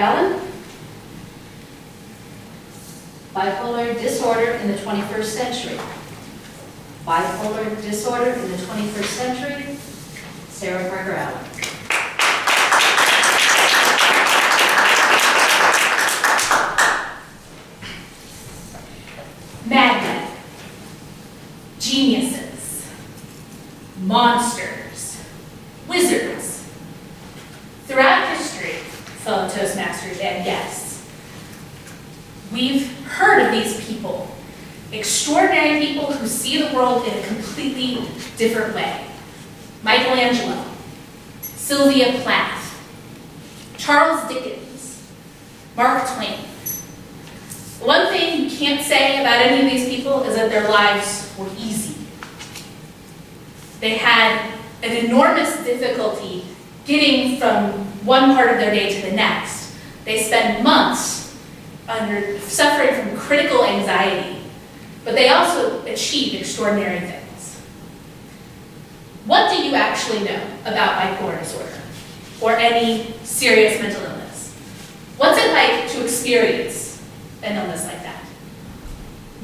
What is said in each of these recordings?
Allen. Bipolar disorder in the 21st century. Bipolar disorder in the 21st century, Sarah Parker Allen. Madmen, geniuses, monsters, wizards. Throughout history, fellow Toastmasters and guests, we've heard of these people, extraordinary people who see the world in a completely different way. Michelangelo, Sylvia Plath, Charles Dickens, Mark Twain. One thing you can't say about any of these people is that their lives were easy. They had an enormous difficulty getting from one part of their day to the next. They spent months suffering from critical anxiety, but they also achieved extraordinary things. What do you actually know about bipolar disorder or any serious mental illness? What's it like to experience an illness like that?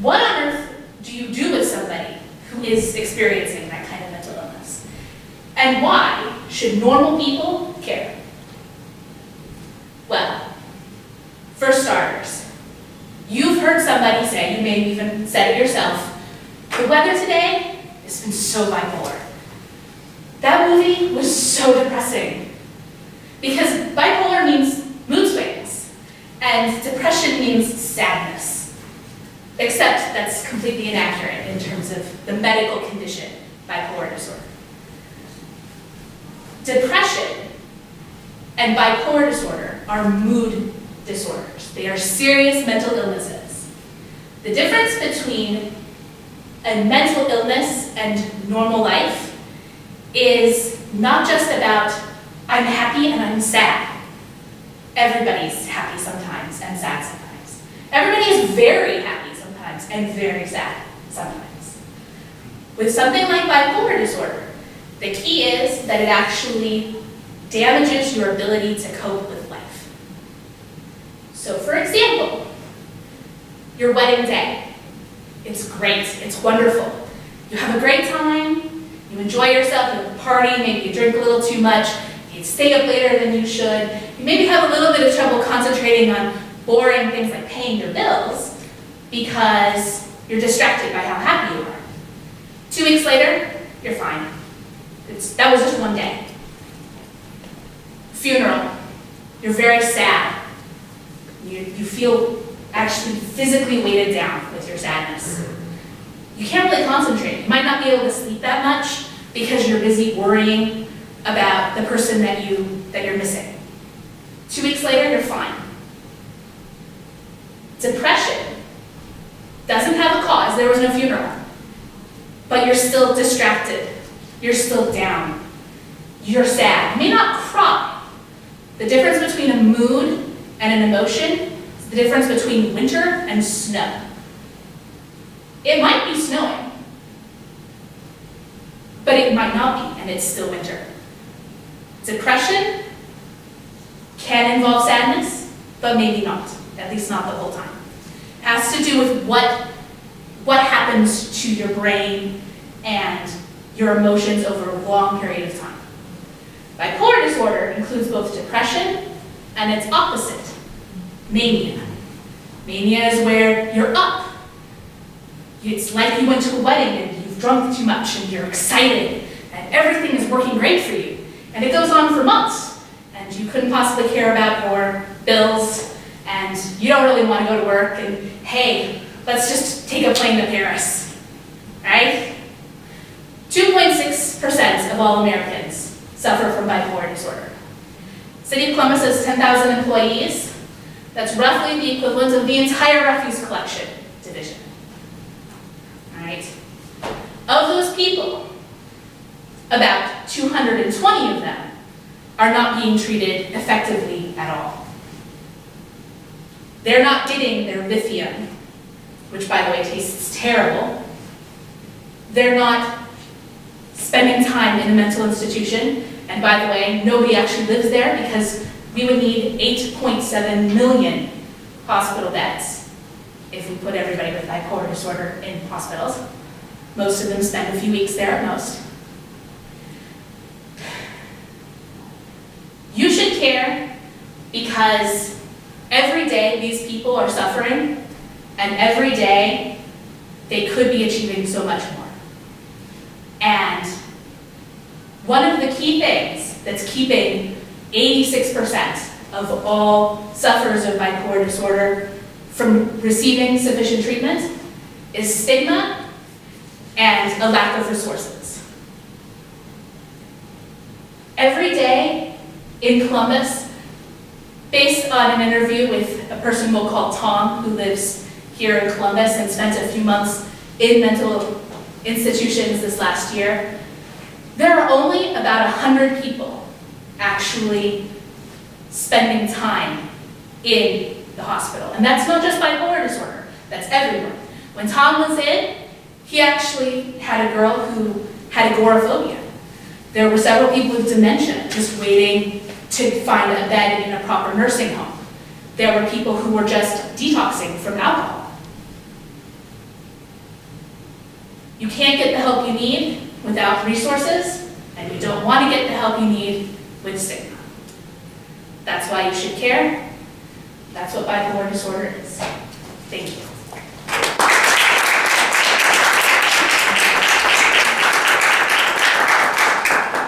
What on earth do you do with somebody who is experiencing that kind of mental illness? And why should normal people care? Well, for starters, you've heard somebody say, you may have even said it yourself, the weather today has been so bipolar. That movie was so depressing. Because bipolar means mood swings, and depression means sadness. Except that's completely inaccurate in terms of the medical condition, bipolar disorder. Depression and bipolar disorder are mood disorders. They are serious mental illnesses. The difference between a mental illness and normal life is not just about I'm happy and I'm sad. Everybody's happy sometimes and sad sometimes. Everybody is very happy sometimes and very sad sometimes. With something like bipolar disorder, the key is that it actually damages your ability to cope with life. So for example, your wedding day. It's great, it's wonderful. You have a great time, you enjoy yourself, you party, maybe you drink a little too much, you stay up later than you should, you maybe have a little bit of trouble concentrating on boring things like paying your bills because you're distracted by how happy you are. 2 weeks later, you're fine. That was just one day. Funeral. You're very sad. You feel actually physically weighted down with your sadness. You can't really concentrate. You might not be able to sleep that much because you're busy worrying about the person that you're missing. 2 weeks later, you're fine. Depression doesn't have a cause. There was no funeral. But you're still distracted. You're still down. You're sad. You may not cry. The difference between a mood and an emotion is the difference between winter and snow. It might be snowing, but it might not be, and it's still winter. Depression can involve sadness, but maybe not, at least not the whole time. It has to do with what happens to your brain and your emotions over a long period of time. Bipolar disorder includes both depression and its opposite, mania. Mania is where you're up. It's like you went to a wedding and you've drunk too much and you're excited and everything is working great for you. And it goes on for months and you couldn't possibly care about your bills and you don't really want to go to work and hey, let's just take a plane to Paris, right? 2.6% of all Americans suffer from bipolar disorder. City of Columbus has 10,000 employees. That's roughly the equivalent of the entire refuse collection division. All right? Of those people, about 220 of them are not being treated effectively at all. They're not getting their lithium, which by the way tastes terrible. They're not spending time in a mental institution, and by the way, nobody actually lives there because we would need 8.7 million hospital beds if we put everybody with bipolar disorder in hospitals. Most of them spend a few weeks there at most. You should care because every day these people are suffering, and every day they could be achieving so much more. And one of the key things that's keeping 86% of all sufferers of bipolar disorder from receiving sufficient treatment is stigma and a lack of resources. Every day in Columbus, based on an interview with a person we'll call Tom, who lives here in Columbus and spent a few months in mental institutions this last year, there are only about 100 people actually spending time in the hospital. And that's not just bipolar disorder, that's everyone. When Tom was in, he actually had a girl who had agoraphobia. There were several people with dementia just waiting to find a bed in a proper nursing home. There were people who were just detoxing from alcohol. You can't get the help you need without resources, and you don't want to get the help you need with stigma. That's why you should care. That's what bipolar disorder is. Thank you.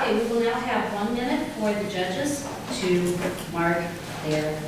Okay, we will now have 1 minute for the judges to mark their